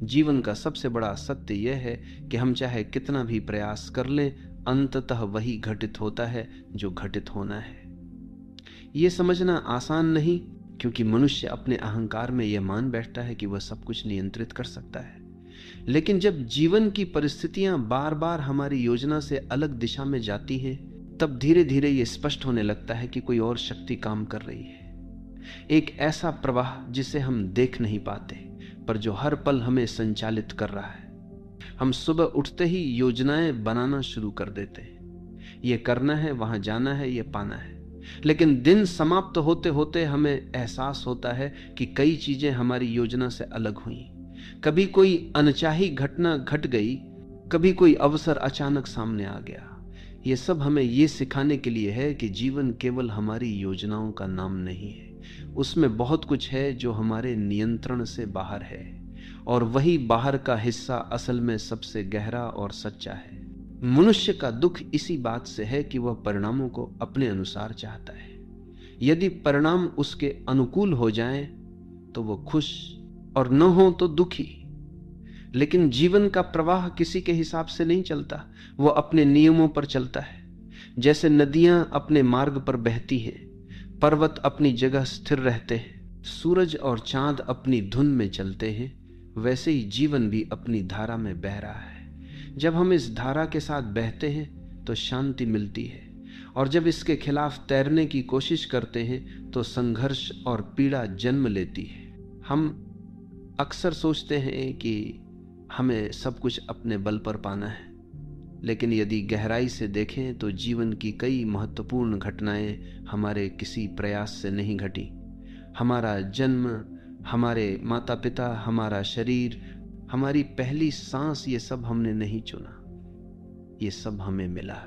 जीवन का सबसे बड़ा सत्य यह है कि हम चाहे कितना भी प्रयास कर लें, अंततः वही घटित होता है जो घटित होना है। ये समझना आसान नहीं, क्योंकि मनुष्य अपने अहंकार में यह मान बैठता है कि वह सब कुछ नियंत्रित कर सकता है। लेकिन जब जीवन की परिस्थितियां बार बार हमारी योजना से अलग दिशा में जाती हैं, तब धीरे धीरे यह स्पष्ट होने लगता है कि कोई और शक्ति काम कर रही है। एक ऐसा प्रवाह जिसे हम देख नहीं पाते, पर जो हर पल हमें संचालित कर रहा है। हम सुबह उठते ही योजनाएं बनाना शुरू कर देते हैं, ये करना है, वहां जाना है, ये पाना है। लेकिन दिन समाप्त होते होते हमें एहसास होता है कि कई चीजें हमारी योजना से अलग हुई। कभी कोई अनचाही घटना घट गई, कभी कोई अवसर अचानक सामने आ गया। ये सब हमें ये सिखाने के लिए है कि जीवन केवल हमारी योजनाओं का नाम नहीं है, उसमें बहुत कुछ है जो हमारे नियंत्रण से बाहर है, और वही बाहर का हिस्सा असल में सबसे गहरा और सच्चा है। मनुष्य का दुख इसी बात से है कि वह परिणामों को अपने अनुसार चाहता है। यदि परिणाम उसके अनुकूल हो जाएं तो वह खुश, और न हो तो दुखी। लेकिन जीवन का प्रवाह किसी के हिसाब से नहीं चलता, वह अपने नियमों पर चलता है। जैसे नदियां अपने मार्ग पर बहती हैं, पर्वत अपनी जगह स्थिर रहते हैं, सूरज और चांद अपनी धुन में चलते हैं, वैसे ही जीवन भी अपनी धारा में बह रहा है। जब हम इस धारा के साथ बहते हैं तो शांति मिलती है, और जब इसके खिलाफ तैरने की कोशिश करते हैं तो संघर्ष और पीड़ा जन्म लेती है। हम अक्सर सोचते हैं कि हमें सब कुछ अपने बल पर पाना है, लेकिन यदि गहराई से देखें तो जीवन की कई महत्वपूर्ण घटनाएं हमारे किसी प्रयास से नहीं घटी। हमारा जन्म, हमारे माता पिता, हमारा शरीर, हमारी पहली सांस, ये सब हमने नहीं चुना, ये सब हमें मिला।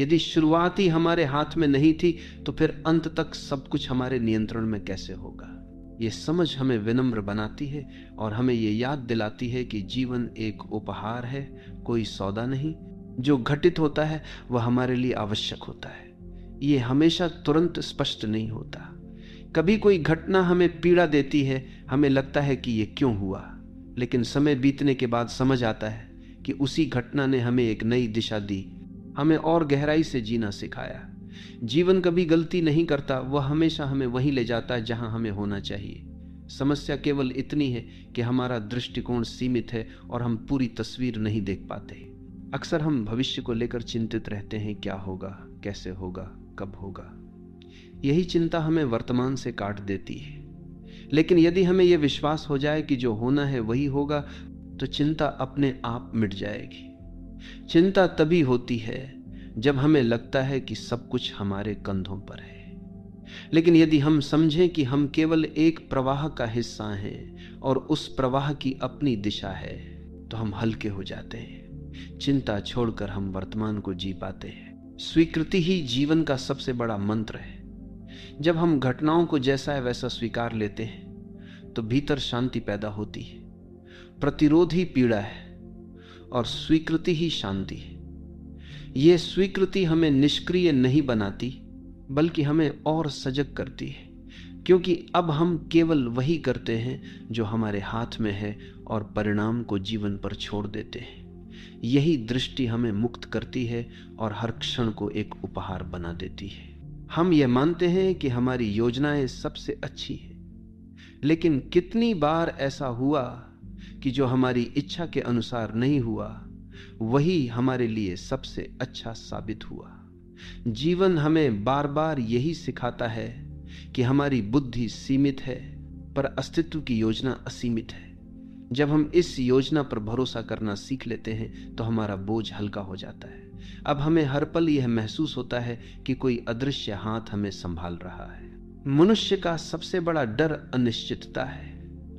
यदि शुरुआत ही हमारे हाथ में नहीं थी तो फिर अंत तक सब कुछ हमारे नियंत्रण में कैसे होगा। ये समझ हमें विनम्र बनाती है और हमें ये याद दिलाती है कि जीवन एक उपहार है, कोई सौदा नहीं। जो घटित होता है वह हमारे लिए आवश्यक होता है। ये हमेशा तुरंत स्पष्ट नहीं होता। कभी कोई घटना हमें पीड़ा देती है, हमें लगता है कि ये क्यों हुआ, लेकिन समय बीतने के बाद समझ आता है कि उसी घटना ने हमें एक नई दिशा दी, हमें और गहराई से जीना सिखाया। जीवन कभी गलती नहीं करता, वह हमेशा हमें वहीं ले जाता है जहां हमें होना चाहिए। समस्या केवल इतनी है कि हमारा दृष्टिकोण सीमित है और हम पूरी तस्वीर नहीं देख पाते। अक्सर हम भविष्य को लेकर चिंतित रहते हैं, क्या होगा, कैसे होगा, कब होगा। यही चिंता हमें वर्तमान से काट देती है। लेकिन यदि हमें यह विश्वास हो जाए कि जो होना है वही होगा, तो चिंता अपने आप मिट जाएगी। चिंता तभी होती है जब हमें लगता है कि सब कुछ हमारे कंधों पर है। लेकिन यदि हम समझें कि हम केवल एक प्रवाह का हिस्सा हैं और उस प्रवाह की अपनी दिशा है, तो हम हल्के हो जाते हैं। चिंता छोड़कर हम वर्तमान को जी पाते हैं। स्वीकृति ही जीवन का सबसे बड़ा मंत्र है। जब हम घटनाओं को जैसा है वैसा स्वीकार लेते हैं तो भीतर शांति पैदा होती है। प्रतिरोध ही पीड़ा है और स्वीकृति ही शांति है। यह स्वीकृति हमें निष्क्रिय नहीं बनाती, बल्कि हमें और सजग करती है, क्योंकि अब हम केवल वही करते हैं जो हमारे हाथ में है और परिणाम को जीवन पर छोड़ देते हैं। यही दृष्टि हमें मुक्त करती है और हर क्षण को एक उपहार बना देती है। हम ये मानते हैं कि हमारी योजनाएं सबसे अच्छी है, लेकिन कितनी बार ऐसा हुआ कि जो हमारी इच्छा के अनुसार नहीं हुआ वही हमारे लिए सबसे अच्छा साबित हुआ। जीवन हमें बार बार यही सिखाता है कि हमारी बुद्धि सीमित है, पर अस्तित्व की योजना असीमित है। जब हम इस योजना पर भरोसा करना सीख लेते हैं तो हमारा बोझ हल्का हो जाता है। अब हमें हर पल यह महसूस होता है कि कोई अदृश्य हाथ हमें संभाल रहा है। मनुष्य का सबसे बड़ा डर अनिश्चितता है।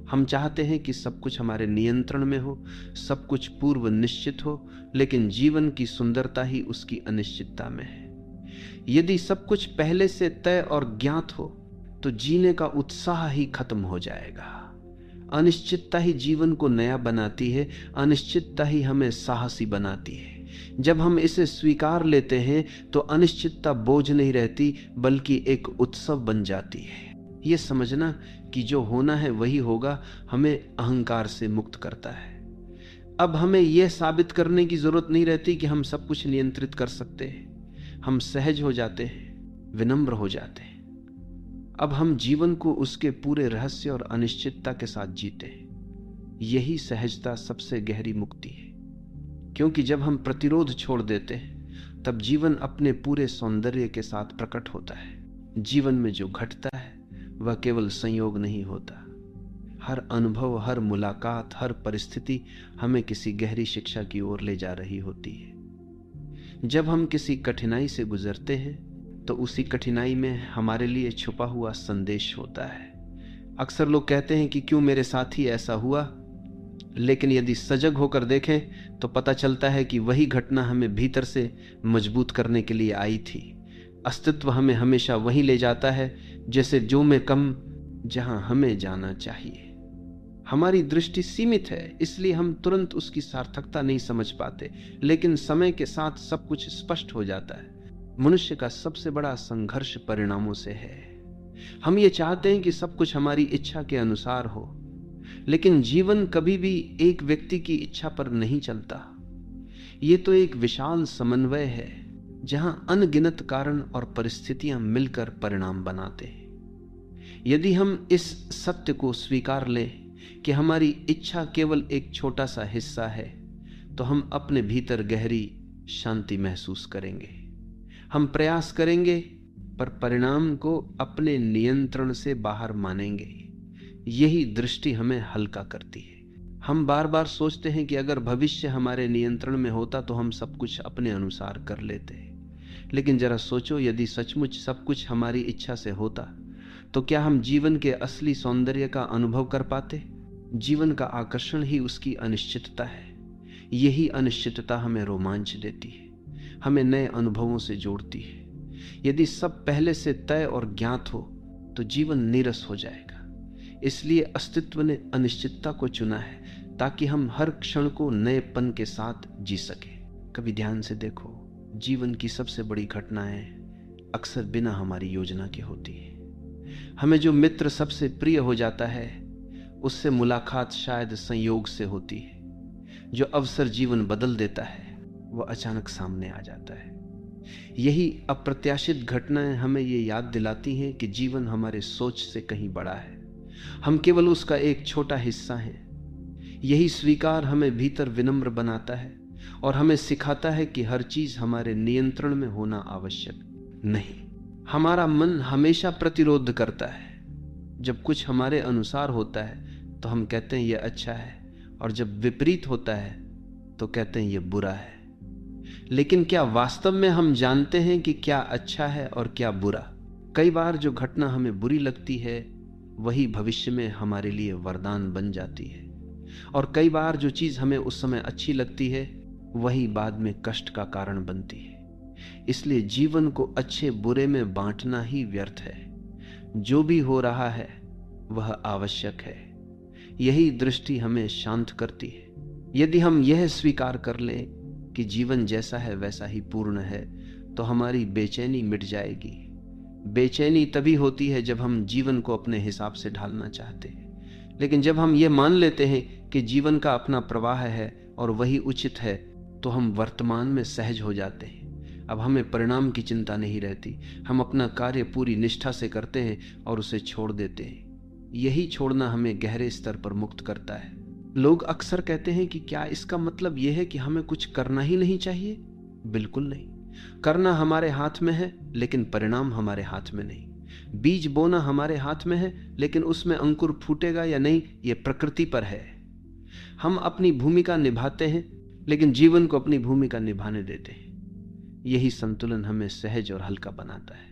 हम चाहते हैं कि सब कुछ हमारे नियंत्रण में हो, सब कुछ पूर्व निश्चित हो, लेकिन जीवन की सुंदरता ही उसकी अनिश्चितता में है। यदि सब कुछ पहले से तय और ज्ञात हो तो जीने का उत्साह ही खत्म हो जाएगा। अनिश्चितता ही जीवन को नया बनाती है, अनिश्चितता ही हमें साहसी बनाती है। जब हम इसे स्वीकार लेते हैं तो अनिश्चितता बोझ नहीं रहती, बल्कि एक उत्सव बन जाती है। ये समझना कि जो होना है वही होगा हमें अहंकार से मुक्त करता है। अब हमें यह साबित करने की जरूरत नहीं रहती कि हम सब कुछ नियंत्रित कर सकते हैं। हम सहज हो जाते हैं, विनम्र हो जाते हैं। अब हम जीवन को उसके पूरे रहस्य और अनिश्चितता के साथ जीते हैं। यही सहजता सबसे गहरी मुक्ति है, क्योंकि जब हम प्रतिरोध छोड़ देते हैं तब जीवन अपने पूरे सौंदर्य के साथ प्रकट होता है। जीवन में जो घटता है वह केवल संयोग नहीं होता। हर अनुभव, हर मुलाकात, हर परिस्थिति हमें किसी गहरी शिक्षा की ओर ले जा रही होती है। जब हम किसी कठिनाई से गुजरते हैं तो उसी कठिनाई में हमारे लिए छुपा हुआ संदेश होता है। अक्सर लोग कहते हैं कि क्यों मेरे साथ ही ऐसा हुआ, लेकिन यदि सजग होकर देखें तो पता चलता है कि वही घटना हमें भीतर से मजबूत करने के लिए आई थी। अस्तित्व हमें हमेशा वहीं ले जाता है जैसे जो में कम, जहां हमें जाना चाहिए। हमारी दृष्टि सीमित है, इसलिए हम तुरंत उसकी सार्थकता नहीं समझ पाते, लेकिन समय के साथ सब कुछ स्पष्ट हो जाता है। मनुष्य का सबसे बड़ा संघर्ष परिणामों से है। हम ये चाहते हैं कि सब कुछ हमारी इच्छा के अनुसार हो, लेकिन जीवन कभी भी एक व्यक्ति की इच्छा पर नहीं चलता। ये तो एक विशाल समन्वय है जहां अनगिनत कारण और परिस्थितियां मिलकर परिणाम बनाते हैं। यदि हम इस सत्य को स्वीकार लें कि हमारी इच्छा केवल एक छोटा सा हिस्सा है, तो हम अपने भीतर गहरी शांति महसूस करेंगे। हम प्रयास करेंगे पर परिणाम को अपने नियंत्रण से बाहर मानेंगे। यही दृष्टि हमें हल्का करती है। हम बार बार सोचते हैं कि अगर भविष्य हमारे नियंत्रण में होता तो हम सब कुछ अपने अनुसार कर लेते, लेकिन जरा सोचो, यदि सचमुच सब कुछ हमारी इच्छा से होता तो क्या हम जीवन के असली सौंदर्य का अनुभव कर पाते? जीवन का आकर्षण ही उसकी अनिश्चितता है। यही अनिश्चितता हमें रोमांच देती है, हमें नए अनुभवों से जोड़ती है। यदि सब पहले से तय और ज्ञात हो तो जीवन नीरस हो जाएगा। इसलिए अस्तित्व ने अनिश्चितता को चुना है ताकि हम हर क्षण को नएपन के साथ जी सके। कभी ध्यान से देखो, जीवन की सबसे बड़ी घटनाएं अक्सर बिना हमारी योजना के होती है। हमें जो मित्र सबसे प्रिय हो जाता है उससे मुलाकात शायद संयोग से होती है। जो अवसर जीवन बदल देता है वह अचानक सामने आ जाता है। यही अप्रत्याशित घटनाएं हमें ये याद दिलाती हैं कि जीवन हमारे सोच से कहीं बड़ा है, हम केवल उसका एक छोटा हिस्सा हैं। यही स्वीकार हमें भीतर विनम्र बनाता है और हमें सिखाता है कि हर चीज हमारे नियंत्रण में होना आवश्यक नहीं। हमारा मन हमेशा प्रतिरोध करता है। जब कुछ हमारे अनुसार होता है तो हम कहते हैं यह अच्छा है, और जब विपरीत होता है तो कहते हैं यह बुरा है। लेकिन क्या वास्तव में हम जानते हैं कि क्या अच्छा है और क्या बुरा? कई बार जो घटना हमें बुरी लगती है वही भविष्य में हमारे लिए वरदान बन जाती है, और कई बार जो चीज हमें उस समय अच्छी लगती है वही बाद में कष्ट का कारण बनती है। इसलिए जीवन को अच्छे बुरे में बांटना ही व्यर्थ है। जो भी हो रहा है वह आवश्यक है। यही दृष्टि हमें शांत करती है। यदि हम यह स्वीकार कर लें कि जीवन जैसा है वैसा ही पूर्ण है तो हमारी बेचैनी मिट जाएगी। बेचैनी तभी होती है जब हम जीवन को अपने हिसाब से ढालना चाहते हैं, लेकिन जब हम ये मान लेते हैं कि जीवन का अपना प्रवाह है और वही उचित है तो हम वर्तमान में सहज हो जाते हैं। अब हमें परिणाम की चिंता नहीं रहती। हम अपना कार्य पूरी निष्ठा से करते हैं और उसे छोड़ देते हैं। यही छोड़ना हमें गहरे स्तर पर मुक्त करता है। लोग अक्सर कहते हैं कि क्या इसका मतलब यह है कि हमें कुछ करना ही नहीं चाहिए? बिल्कुल नहीं। करना हमारे हाथ में है, लेकिन परिणाम हमारे हाथ में नहीं। बीज बोना हमारे हाथ में है, लेकिन उसमें अंकुर फूटेगा या नहीं ये प्रकृति पर है। हम अपनी भूमिका निभाते हैं, लेकिन जीवन को अपनी भूमिका निभाने देते हैं। यही संतुलन हमें सहज और हल्का बनाता है।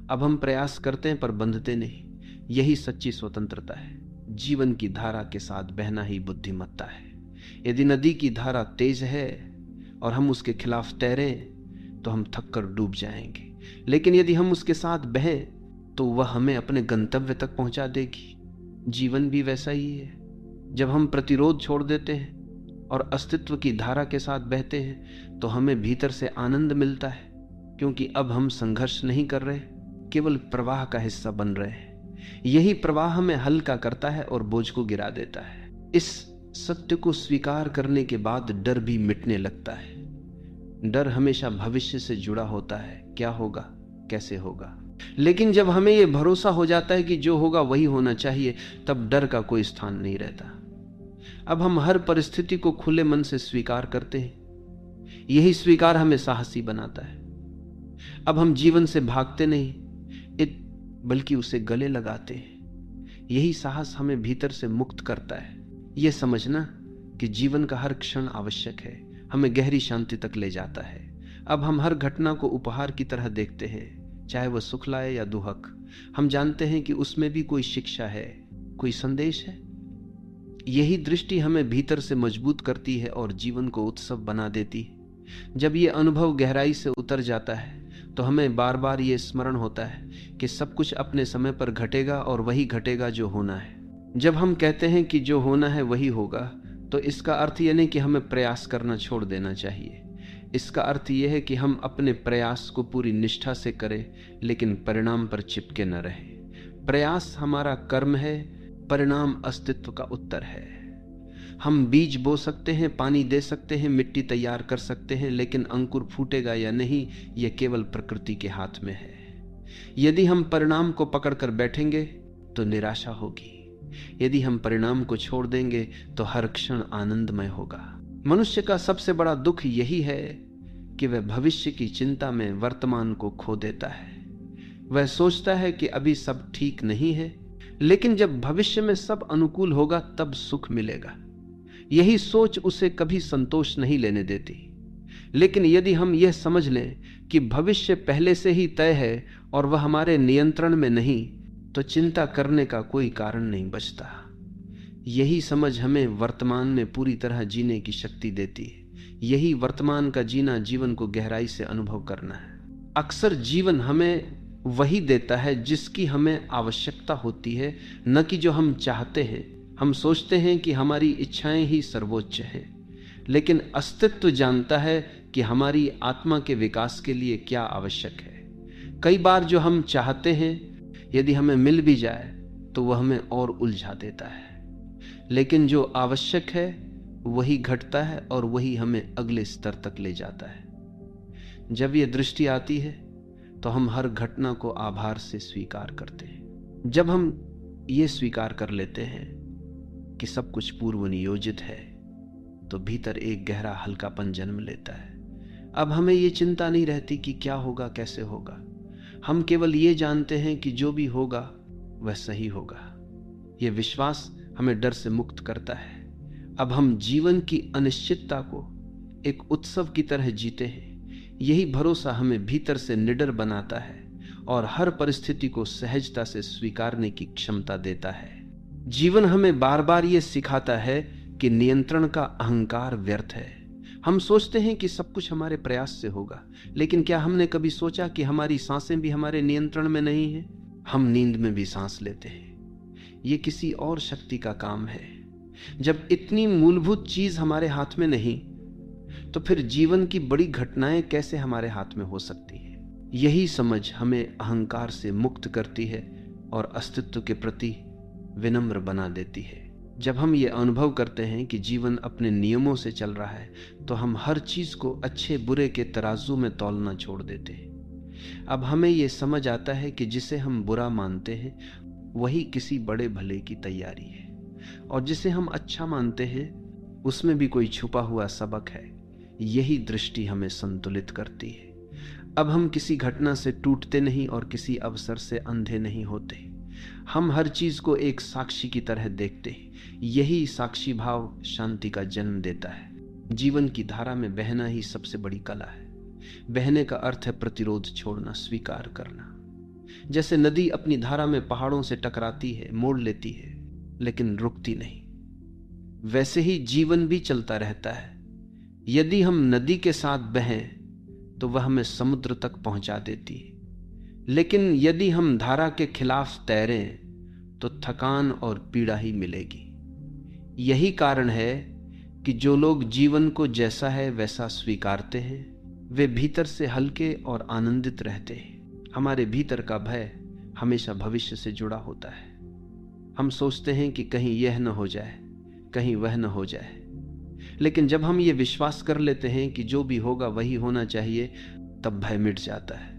अब हम प्रयास करते हैं पर बंधते नहीं। यही सच्ची स्वतंत्रता है। जीवन की धारा के साथ बहना ही बुद्धिमत्ता है। यदि नदी की धारा तेज है और हम उसके खिलाफ तैरें तो हम थककर डूब जाएंगे, लेकिन यदि हम उसके साथ बहें तो वह हमें अपने गंतव्य तक पहुंचा देगी। जीवन भी वैसा ही है। जब हम प्रतिरोध छोड़ देते हैं और अस्तित्व की धारा के साथ बहते हैं तो हमें भीतर से आनंद मिलता है, क्योंकि अब हम संघर्ष नहीं कर रहे, केवल प्रवाह का हिस्सा बन रहे हैं। यही प्रवाह हमें हल्का करता है और बोझ को गिरा देता है। इस सत्य को स्वीकार करने के बाद डर भी मिटने लगता है। डर हमेशा भविष्य से जुड़ा होता है, क्या होगा, कैसे होगा। लेकिन जब हमें यह भरोसा हो जाता है कि जो होगा वही होना चाहिए, तब डर का कोई स्थान नहीं रहता। अब हम हर परिस्थिति को खुले मन से स्वीकार करते हैं। यही स्वीकार हमें साहसी बनाता है। अब हम जीवन से भागते नहीं, बल्कि उसे गले लगाते हैं। यही साहस हमें भीतर से मुक्त करता है। यह समझना कि जीवन का हर क्षण आवश्यक है, हमें गहरी शांति तक ले जाता है। अब हम हर घटना को उपहार की तरह देखते हैं, चाहे वह सुख लाए या दुहक। हम जानते हैं कि उसमें भी कोई शिक्षा है, कोई संदेश है। यही दृष्टि हमें भीतर से मजबूत करती है और जीवन को उत्सव बना देती है। जब यह अनुभव गहराई से उतर जाता है तो हमें बार बार ये स्मरण होता है कि सब कुछ अपने समय पर घटेगा और वही घटेगा जो होना है। जब हम कहते हैं कि जो होना है वही होगा, तो इसका अर्थ यह नहीं कि हमें प्रयास करना छोड़ देना चाहिए। इसका अर्थ यह है कि हम अपने प्रयास को पूरी निष्ठा से करें, लेकिन परिणाम पर चिपके न रहें। प्रयास हमारा कर्म है, परिणाम अस्तित्व का उत्तर है। हम बीज बो सकते हैं, पानी दे सकते हैं, मिट्टी तैयार कर सकते हैं, लेकिन अंकुर फूटेगा या नहीं, यह केवल प्रकृति के हाथ में है। यदि हम परिणाम को पकड़कर बैठेंगे तो निराशा होगी। यदि हम परिणाम को छोड़ देंगे तो हर क्षण आनंदमय होगा। मनुष्य का सबसे बड़ा दुख यही है कि वह भविष्य की चिंता में वर्तमान को खो देता है। वह सोचता है कि अभी सब ठीक नहीं है, लेकिन जब भविष्य में सब अनुकूल होगा तब सुख मिलेगा। यही सोच उसे कभी संतोष नहीं लेने देती। लेकिन यदि हम यह समझ लें कि भविष्य पहले से ही तय है और वह हमारे नियंत्रण में नहीं, तो चिंता करने का कोई कारण नहीं बचता। यही समझ हमें वर्तमान में पूरी तरह जीने की शक्ति देती है। यही वर्तमान का जीना जीवन को गहराई से अनुभव करना है। अक्सर जीवन हमें वही देता है जिसकी हमें आवश्यकता होती है, न कि जो हम चाहते हैं। हम सोचते हैं कि हमारी इच्छाएं ही सर्वोच्च हैं, लेकिन अस्तित्व जानता है कि हमारी आत्मा के विकास के लिए क्या आवश्यक है। कई बार जो हम चाहते हैं यदि हमें मिल भी जाए तो वह हमें और उलझा देता है, लेकिन जो आवश्यक है वही घटता है और वही हमें अगले स्तर तक ले जाता है। जब यह दृष्टि आती है तो हम हर घटना को आभार से स्वीकार करते हैं। जब हम ये स्वीकार कर लेते हैं कि सब कुछ पूर्व नियोजित है, तो भीतर एक गहरा हल्कापन जन्म लेता है। अब हमें ये चिंता नहीं रहती कि क्या होगा, कैसे होगा। हम केवल ये जानते हैं कि जो भी होगा वह सही होगा। यह विश्वास हमें डर से मुक्त करता है। अब हम जीवन की अनिश्चितता को एक उत्सव की तरह जीते हैं। यही भरोसा हमें भीतर से निडर बनाता है और हर परिस्थिति को सहजता से स्वीकारने की क्षमता देता है। जीवन हमें बार बार ये सिखाता है कि नियंत्रण का अहंकार व्यर्थ है। हम सोचते हैं कि सब कुछ हमारे प्रयास से होगा, लेकिन क्या हमने कभी सोचा कि हमारी सांसें भी हमारे नियंत्रण में नहीं है? हम नींद में भी सांस लेते हैं, ये किसी और शक्ति का काम है। जब इतनी मूलभूत चीज हमारे हाथ में नहीं, तो फिर जीवन की बड़ी घटनाएं कैसे हमारे हाथ में हो सकती है? यही समझ हमें अहंकार से मुक्त करती है और अस्तित्व के प्रति विनम्र बना देती है। जब हम ये अनुभव करते हैं कि जीवन अपने नियमों से चल रहा है, तो हम हर चीज को अच्छे बुरे के तराजू में तौलना छोड़ देते हैं। अब हमें ये समझ आता है कि जिसे हम बुरा मानते हैं वही किसी बड़े भले की तैयारी है, और जिसे हम अच्छा मानते हैं उसमें भी कोई छुपा हुआ सबक है। यही दृष्टि हमें संतुलित करती है। अब हम किसी घटना से टूटते नहीं और किसी अवसर से अंधे नहीं होते। हम हर चीज को एक साक्षी की तरह देखते हैं। यही साक्षी भाव शांति का जन्म देता है। जीवन की धारा में बहना ही सबसे बड़ी कला है। बहने का अर्थ है प्रतिरोध छोड़ना, स्वीकार करना। जैसे नदी अपनी धारा में पहाड़ों से टकराती है, मोड़ लेती है, लेकिन रुकती नहीं, वैसे ही जीवन भी चलता रहता है। यदि हम नदी के साथ बहें तो वह हमें समुद्र तक पहुंचा देती है, लेकिन यदि हम धारा के खिलाफ तैरें तो थकान और पीड़ा ही मिलेगी। यही कारण है कि जो लोग जीवन को जैसा है वैसा स्वीकारते हैं, वे भीतर से हल्के और आनंदित रहते हैं। हमारे भीतर का भय हमेशा भविष्य से जुड़ा होता है। हम सोचते हैं कि कहीं यह न हो जाए, कहीं वह न हो जाए, लेकिन जब हम ये विश्वास कर लेते हैं कि जो भी होगा वही होना चाहिए, तब भय मिट जाता है।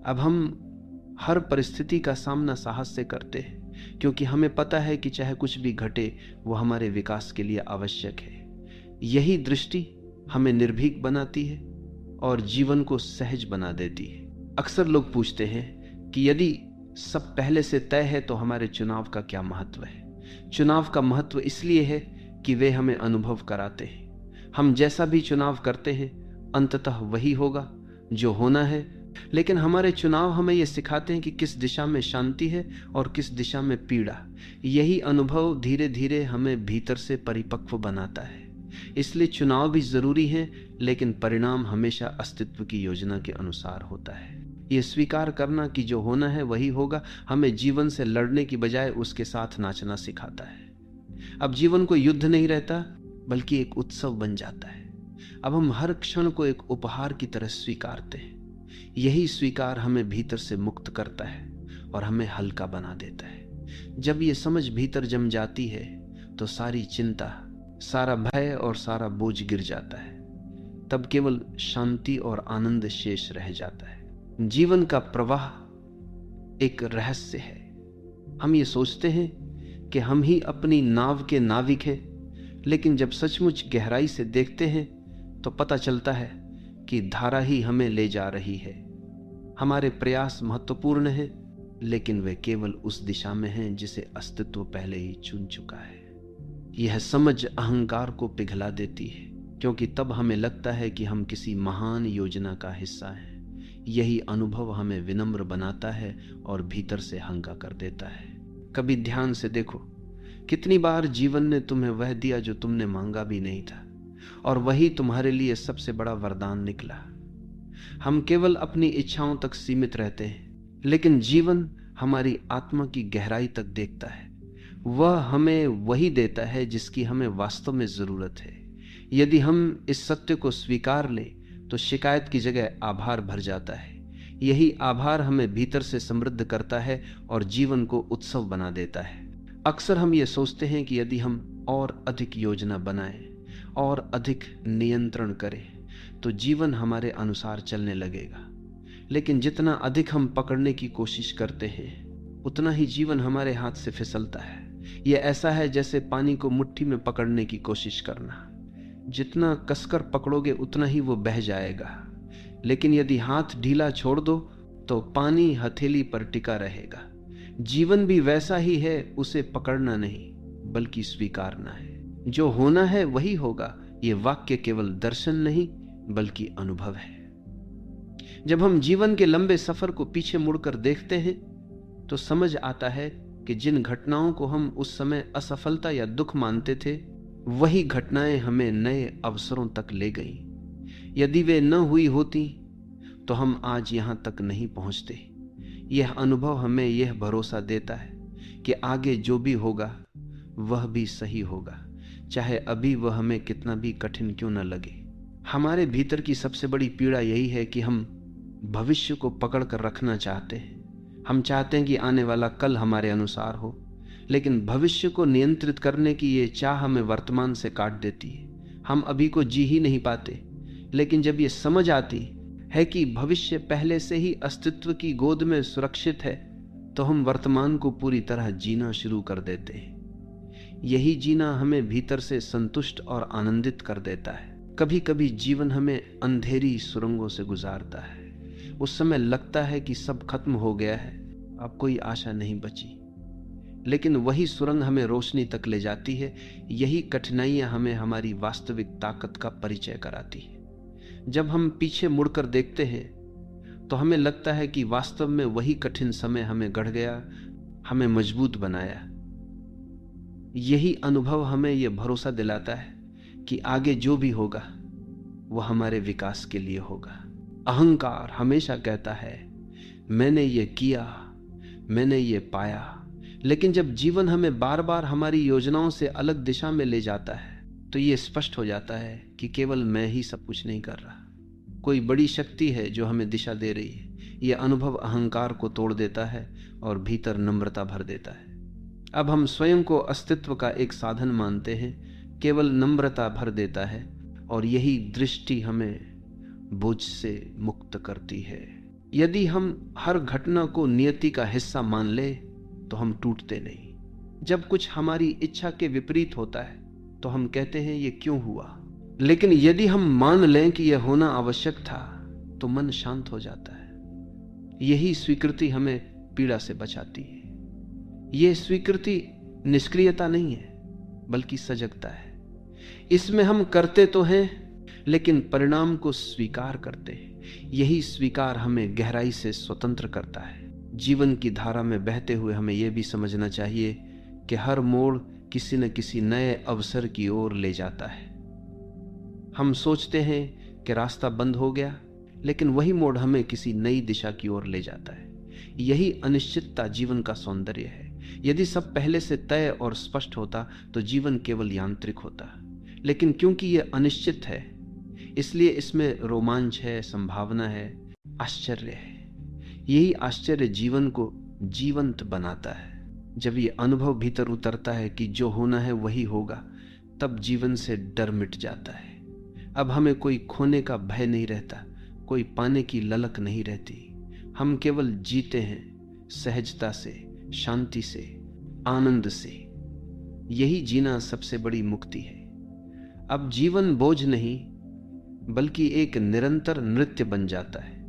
अब हम हर परिस्थिति का सामना साहस से करते हैं, क्योंकि हमें पता है कि चाहे कुछ भी घटे वो हमारे विकास के लिए आवश्यक है। यही दृष्टि हमें निर्भीक बनाती है और जीवन को सहज बना देती है। अक्सर लोग पूछते हैं कि यदि सब पहले से तय है तो हमारे चुनाव का क्या महत्व है। चुनाव का महत्व इसलिए है कि वे हमें अनुभव कराते हैं। हम जैसा भी चुनाव करते हैं अंततः वही होगा जो होना है, लेकिन हमारे चुनाव हमें यह सिखाते हैं कि किस दिशा में शांति है और किस दिशा में पीड़ा। यही अनुभव धीरे धीरे हमें भीतर से परिपक्व बनाता है। इसलिए चुनाव भी जरूरी है, लेकिन परिणाम हमेशा अस्तित्व की योजना के अनुसार होता है। ये स्वीकार करना कि जो होना है वही होगा हमें जीवन से लड़ने की बजाय उसके साथ नाचना सिखाता है। अब जीवन को युद्ध नहीं रहता, बल्कि एक उत्सव बन जाता है। अब हम हर क्षण को एक उपहार की तरह स्वीकारते हैं। यही स्वीकार हमें भीतर से मुक्त करता है और हमें हल्का बना देता है। जब ये समझ भीतर जम जाती है तो सारी चिंता, सारा भय और सारा बोझ गिर जाता है। तब केवल शांति और आनंद शेष रह जाता है। जीवन का प्रवाह एक रहस्य है। हम ये सोचते हैं कि हम ही अपनी नाव के नाविक हैं, लेकिन जब सचमुच गहराई से देखते हैं तो पता चलता है कि धारा ही हमें ले जा रही है। हमारे प्रयास महत्वपूर्ण हैं, लेकिन वे केवल उस दिशा में हैं जिसे अस्तित्व पहले ही चुन चुका है। यह समझ अहंकार को पिघला देती है, क्योंकि तब हमें लगता है कि हम किसी महान योजना का हिस्सा हैं। यही अनुभव हमें विनम्र बनाता है और भीतर से हंगा कर देता है। कभी ध्यान से देखो, कितनी बार जीवन ने तुम्हें वह दिया जो तुमने मांगा भी नहीं था, और वही तुम्हारे लिए सबसे बड़ा वरदान निकला। हम केवल अपनी इच्छाओं तक सीमित रहते हैं, लेकिन जीवन हमारी आत्मा की गहराई तक देखता है। वह हमें वही देता है जिसकी हमें वास्तव में जरूरत है। यदि हम इस सत्य को स्वीकार लें तो शिकायत की जगह आभार भर जाता है। यही आभार हमें भीतर से समृद्ध करता है और जीवन को उत्सव बना देता है। अक्सर हम ये सोचते हैं कि यदि हम और अधिक योजना बनाएं और अधिक नियंत्रण करें तो जीवन हमारे अनुसार चलने लगेगा, लेकिन जितना अधिक हम पकड़ने की कोशिश करते हैं उतना ही जीवन हमारे हाथ से फिसलता है। यह ऐसा है जैसे पानी को मुट्ठी में पकड़ने की कोशिश करना। जितना कसकर पकड़ोगे उतना ही वो बह जाएगा, लेकिन यदि हाथ ढीला छोड़ दो तो पानी हथेली पर टिका रहेगा। जीवन भी वैसा ही है, उसे पकड़ना नहीं बल्कि स्वीकारना है। जो होना है वही होगा, ये वाक्य केवल दर्शन नहीं बल्कि अनुभव है। जब हम जीवन के लंबे सफर को पीछे मुड़कर देखते हैं तो समझ आता है कि जिन घटनाओं को हम उस समय असफलता या दुख मानते थे, वही घटनाएं हमें नए अवसरों तक ले गईं। यदि वे न हुई होती तो हम आज यहां तक नहीं पहुंचते। यह अनुभव हमें यह भरोसा देता है कि आगे जो भी होगा वह भी सही होगा, चाहे अभी वह हमें कितना भी कठिन क्यों न लगे। हमारे भीतर की सबसे बड़ी पीड़ा यही है कि हम भविष्य को पकड़ कर रखना चाहते हैं। हम चाहते हैं कि आने वाला कल हमारे अनुसार हो, लेकिन भविष्य को नियंत्रित करने की ये चाह हमें वर्तमान से काट देती है। हम अभी को जी ही नहीं पाते, लेकिन जब ये समझ आती है कि भविष्य पहले से ही अस्तित्व की गोद में सुरक्षित है, तो हम वर्तमान को पूरी तरह जीना शुरू कर देते हैं। यही जीना हमें भीतर से संतुष्ट और आनंदित कर देता है। कभी कभी जीवन हमें अंधेरी सुरंगों से गुजारता है। उस समय लगता है कि सब खत्म हो गया है, अब कोई आशा नहीं बची, लेकिन वही सुरंग हमें रोशनी तक ले जाती है। यही कठिनाइयां हमें हमारी वास्तविक ताकत का परिचय कराती है। जब हम पीछे मुड़कर देखते हैं तो हमें लगता है कि वास्तव में वही कठिन समय हमें गढ़ गया, हमें मजबूत बनाया। यही अनुभव हमें यह भरोसा दिलाता है कि आगे जो भी होगा वह हमारे विकास के लिए होगा। अहंकार हमेशा कहता है मैंने ये किया, मैंने ये पाया, लेकिन जब जीवन हमें बार बार हमारी योजनाओं से अलग दिशा में ले जाता है तो ये स्पष्ट हो जाता है कि केवल मैं ही सब कुछ नहीं कर रहा। कोई बड़ी शक्ति है जो हमें दिशा दे रही है। यह अनुभव अहंकार को तोड़ देता है और भीतर नम्रता भर देता है। अब हम स्वयं को अस्तित्व का एक साधन मानते हैं, केवल नम्रता भर देता है और यही दृष्टि हमें बोझ से मुक्त करती है। यदि हम हर घटना को नियति का हिस्सा मान ले तो हम टूटते नहीं। जब कुछ हमारी इच्छा के विपरीत होता है तो हम कहते हैं ये क्यों हुआ, लेकिन यदि हम मान लें कि यह होना आवश्यक था तो मन शांत हो जाता है। यही स्वीकृति हमें पीड़ा से बचाती है। यह स्वीकृति निष्क्रियता नहीं है बल्कि सजगता है। इसमें हम करते तो हैं लेकिन परिणाम को स्वीकार करते हैं। यही स्वीकार हमें गहराई से स्वतंत्र करता है। जीवन की धारा में बहते हुए हमें यह भी समझना चाहिए कि हर मोड़ किसी न किसी नए अवसर की ओर ले जाता है। हम सोचते हैं कि रास्ता बंद हो गया, लेकिन वही मोड़ हमें किसी नई दिशा की ओर ले जाता है। यही अनिश्चितता जीवन का सौंदर्य है। यदि सब पहले से तय और स्पष्ट होता तो जीवन केवल यांत्रिक होता, लेकिन क्योंकि यह अनिश्चित है इसलिए इसमें रोमांच है, संभावना है, आश्चर्य है। यही आश्चर्य जीवन को जीवंत बनाता है। जब ये अनुभव भीतर उतरता है कि जो होना है वही होगा, तब जीवन से डर मिट जाता है। अब हमें कोई खोने का भय नहीं रहता, कोई पाने की ललक नहीं रहती। हम केवल जीते हैं, सहजता से, शांति से, आनंद से। यही जीना सबसे बड़ी मुक्ति है। अब जीवन बोझ नहीं बल्कि एक निरंतर नृत्य बन जाता है।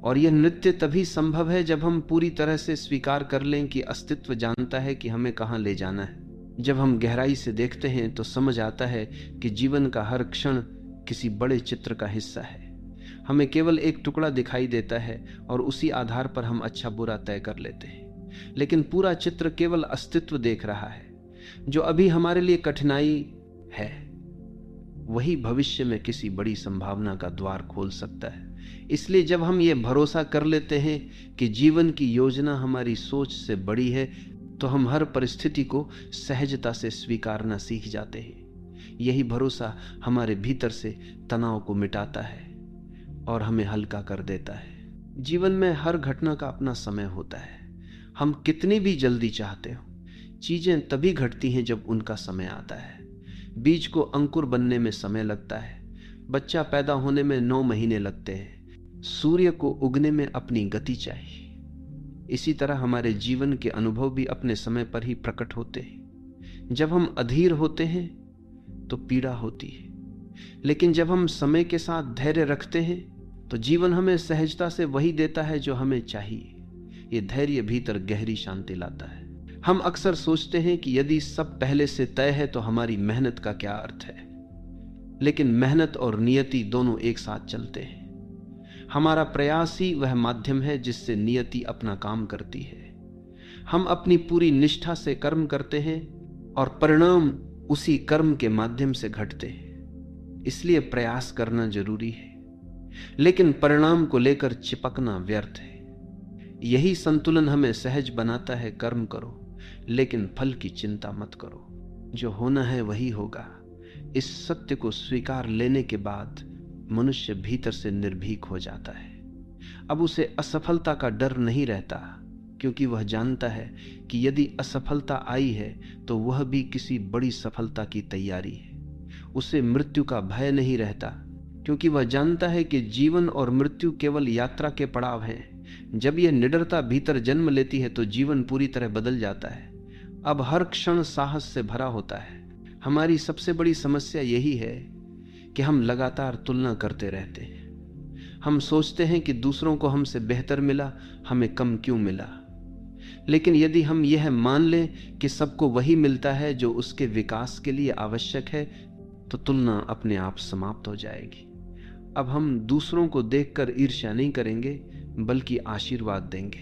और यह नृत्य तभी संभव है जब हम पूरी तरह से स्वीकार कर लें कि अस्तित्व जानता है कि हमें कहाँ ले जाना है। जब हम गहराई से देखते हैं तो समझ आता है कि जीवन का हर क्षण किसी बड़े चित्र का हिस्सा है। हमें केवल एक टुकड़ा दिखाई देता है और उसी आधार पर हम अच्छा बुरा तय कर लेते हैं, लेकिन पूरा चित्र केवल अस्तित्व देख रहा है। जो अभी हमारे लिए कठिनाई है वही भविष्य में किसी बड़ी संभावना का द्वार खोल सकता है। इसलिए जब हम ये भरोसा कर लेते हैं कि जीवन की योजना हमारी सोच से बड़ी है तो हम हर परिस्थिति को सहजता से स्वीकारना सीख जाते हैं। यही भरोसा हमारे भीतर से तनाव को मिटाता है और हमें हल्का कर देता है। जीवन में हर घटना का अपना समय होता है। हम कितनी भी जल्दी चाहते हो, चीजें तभी घटती हैं जब उनका समय आता है। बीज को अंकुर बनने में समय लगता है, बच्चा पैदा होने में 9 महीने लगते हैं, सूर्य को उगने में अपनी गति चाहिए। इसी तरह हमारे जीवन के अनुभव भी अपने समय पर ही प्रकट होते हैं। जब हम अधीर होते हैं तो पीड़ा होती है, लेकिन जब हम समय के साथ धैर्य रखते हैं तो जीवन हमें सहजता से वही देता है जो हमें चाहिए। ये धैर्य भीतर गहरी शांति लाता है। हम अक्सर सोचते हैं कि यदि सब पहले से तय है तो हमारी मेहनत का क्या अर्थ है, लेकिन मेहनत और नियति दोनों एक साथ चलते हैं। हमारा प्रयास ही वह माध्यम है जिससे नियति अपना काम करती है। हम अपनी पूरी निष्ठा से कर्म करते हैं और परिणाम उसी कर्म के माध्यम से घटते हैं। इसलिए प्रयास करना जरूरी है, लेकिन परिणाम को लेकर चिपकना व्यर्थ है। यही संतुलन हमें सहज बनाता है। कर्म करो लेकिन फल की चिंता मत करो, जो होना है वही होगा। इस सत्य को स्वीकार लेने के बाद मनुष्य भीतर से निर्भीक हो जाता है। अब उसे असफलता का डर नहीं रहता, क्योंकि वह जानता है कि यदि असफलता आई है तो वह भी किसी बड़ी सफलता की तैयारी है। उसे मृत्यु का भय नहीं रहता, क्योंकि वह जानता है कि जीवन और मृत्यु केवल यात्रा के पड़ाव हैं। जब यह निडरता भीतर जन्म लेती है तो जीवन पूरी तरह बदल जाता है। अब हर क्षण साहस से भरा होता है। हमारी सबसे बड़ी समस्या यही है कि हम लगातार तुलना करते रहते हैं। हम सोचते हैं कि दूसरों को हमसे बेहतर मिला, हमें कम क्यों मिला। लेकिन यदि हम यह मान लें कि सबको वही मिलता है जो उसके विकास के लिए आवश्यक है, तो तुलना अपने आप समाप्त हो जाएगी। अब हम दूसरों को देखकर ईर्ष्या नहीं करेंगे बल्कि आशीर्वाद देंगे,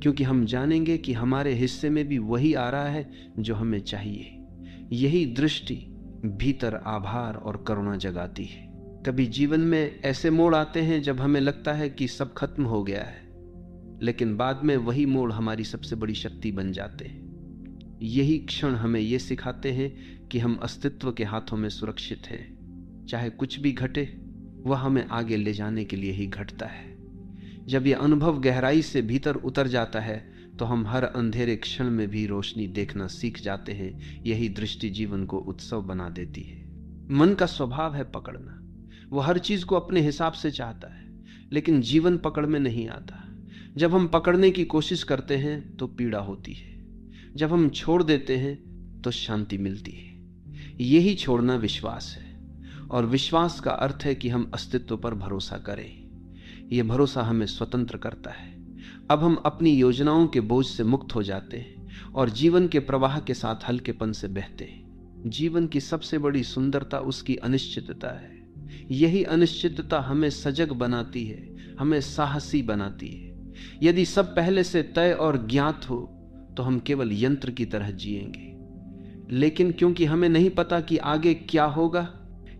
क्योंकि हम जानेंगे कि हमारे हिस्से में भी वही आ रहा है जो हमें चाहिए। यही दृष्टि भीतर आभार और करुणा जगाती है। कभी जीवन में ऐसे मोड़ आते हैं जब हमें लगता है कि सब खत्म हो गया है, लेकिन बाद में वही मोड़ हमारी सबसे बड़ी शक्ति बन जाते हैं। यही क्षण हमें ये सिखाते हैं कि हम अस्तित्व के हाथों में सुरक्षित हैं। चाहे कुछ भी घटे, वह हमें आगे ले जाने के लिए ही घटता है, जब यह अनुभव गहराई से भीतर उतर जाता है तो हम हर अंधेरे क्षण में भी रोशनी देखना सीख जाते हैं। यही दृष्टि जीवन को उत्सव बना देती है। मन का स्वभाव है पकड़ना। वो हर चीज को अपने हिसाब से चाहता है, लेकिन जीवन पकड़ में नहीं आता। जब हम पकड़ने की कोशिश करते हैं तो पीड़ा होती है, जब हम छोड़ देते हैं तो शांति मिलती है। यही छोड़ना विश्वास है, और विश्वास का अर्थ है कि हम अस्तित्व पर भरोसा करें। यह भरोसा हमें स्वतंत्र करता है। अब हम अपनी योजनाओं के बोझ से मुक्त हो जाते हैं और जीवन के प्रवाह के साथ हल्केपन से बहते हैं। जीवन की सबसे बड़ी सुंदरता उसकी अनिश्चितता है। यही अनिश्चितता हमें सजग बनाती है, हमें साहसी बनाती है। यदि सब पहले से तय और ज्ञात हो तो हम केवल यंत्र की तरह जिएंगे, लेकिन क्योंकि हमें नहीं पता कि आगे क्या होगा,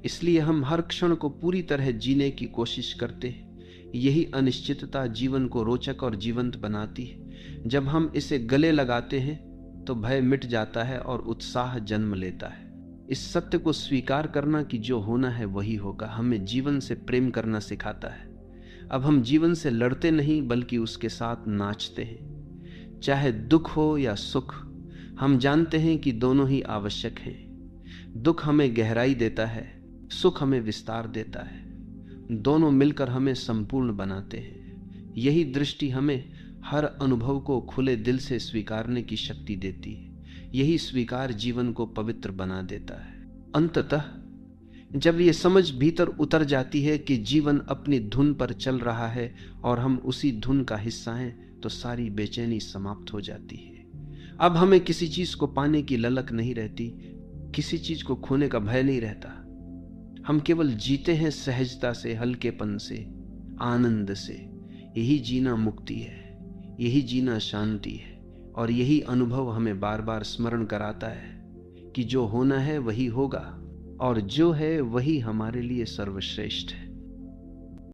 इसलिए हम हर क्षण को पूरी तरह जीने की कोशिश करते हैं। यही अनिश्चितता जीवन को रोचक और जीवंत बनाती है। जब हम इसे गले लगाते हैं तो भय मिट जाता है और उत्साह जन्म लेता है। इस सत्य को स्वीकार करना कि जो होना है वही होगा, हमें जीवन से प्रेम करना सिखाता है। अब हम जीवन से लड़ते नहीं बल्कि उसके साथ नाचते हैं। चाहे दुख हो या सुख, हम जानते हैं कि दोनों ही आवश्यक हैं। दुख हमें गहराई देता है, सुख हमें विस्तार देता है। दोनों मिलकर हमें संपूर्ण बनाते हैं। यही दृष्टि हमें हर अनुभव को खुले दिल से स्वीकारने की शक्ति देती है। यही स्वीकार जीवन को पवित्र बना देता है। अंततः जब ये समझ भीतर उतर जाती है कि जीवन अपनी धुन पर चल रहा है और हम उसी धुन का हिस्सा हैं, तो सारी बेचैनी समाप्त हो जाती है। अब हमें किसी चीज को पाने की ललक नहीं रहती, किसी चीज को खोने का भय नहीं रहता। हम केवल जीते हैं सहजता से, हल्केपन से, आनंद से। यही जीना मुक्ति है, यही जीना शांति है। और यही अनुभव हमें बार बार स्मरण कराता है कि जो होना है वही होगा, और जो है वही हमारे लिए सर्वश्रेष्ठ है।